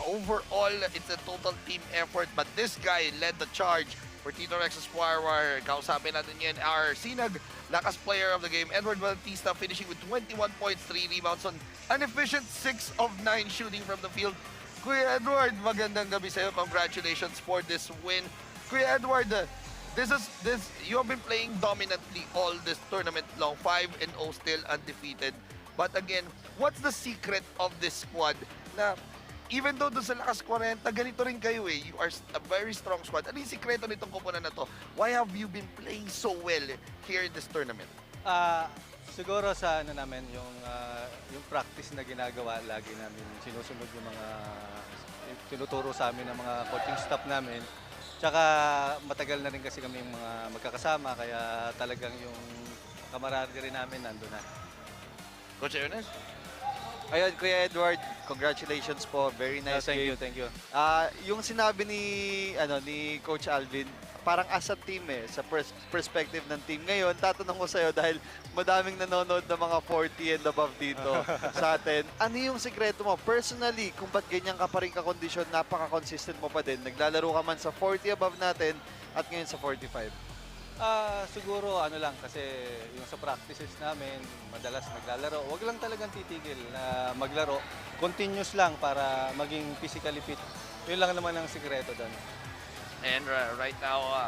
overall, it's a total team effort. But this guy led the charge for Tito Rex's Warwar. Kausapin natin yan, our Sinag Lakas player of the game, Edward Bautista, finishing with 21 points, 3 rebounds on an efficient 6 of 9 shooting from the field. Kuya Edward, magandang gabi sa'yo. Congratulations for this win. Kuya Edward, you have been playing dominantly all this tournament long, 5-0 still undefeated. But again, what's the secret of this squad na even though doon sa Lakas 40, ganito rin kayo eh. You are a very strong squad. Ano yung sikreto nitong koponan na to? Why have you been playing so well here in this tournament? Siguro sa ano namin, yung practice na ginagawa, lagi namin sinusunod yung mga tinuturo sa amin ng mga coaching staff namin. Tsaka matagal na rin kasi kami yung mga magkakasama, kaya talagang yung camaraderie rin namin nandun na. Coach Ernest? Ayun, Kuya Edward, congratulations po. Very nice game. Thank you. Yung sinabi ni Coach Alvin, parang as a team sa perspective ng team. Ngayon, tatanong ko sa'yo dahil madaming nanonood ng mga 40 and above dito sa atin. Ano yung sikreto mo? Personally, kung ba't ganyan ka pa rin ka-kondisyon, napaka-consistent mo pa din. Naglalaro ka man sa 40 above natin at ngayon sa 45. Siguro ano lang kasi yung sa practices namin, madalas naglalaro. Huwag lang talagang titigil na maglaro. Continuous lang para maging physically fit. Yun lang naman ang sikreto doon. And right now,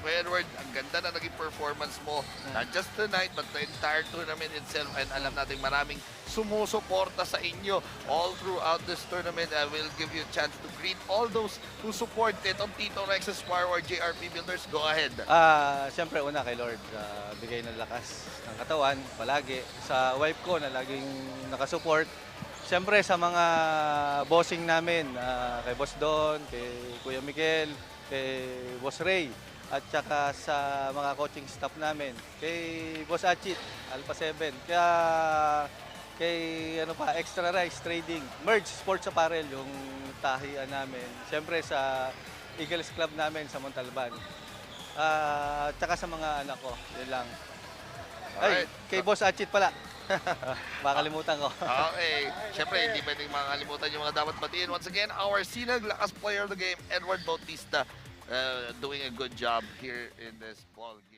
Kuya Edward, ang ganda na naging performance mo. Not just tonight, but the entire tournament itself. And alam natin maraming sumusuporta sa inyo all throughout this tournament. I will give you a chance to greet all those who supported on Tito Rex's Warwar JRP Builders. Go ahead. Siyempre una kay Lord, bigay ng lakas ng katawan palagi. Sa wife ko na laging nakasupport. Siyempre sa mga bossing namin, kay Boss Don, kay Kuya Miguel, kay Boss Ray, at saka sa mga coaching staff namin, kay Boss Achit, Alpha 7, kaya kay Extra Rice Trading, Merge Sports Apparel, yung tahian namin. Siyempre sa Eagles Club namin sa Montalban. At saka sa mga anak ko, yun lang. Ay, kay Boss Achit pala. Makalimutan ko. Okay. Siyempre, hindi pwedeng makakalimutan yung mga dapat batiin. Once again, our Sinag Lakas player of the game, Edward Bautista, doing a good job here in this ball game.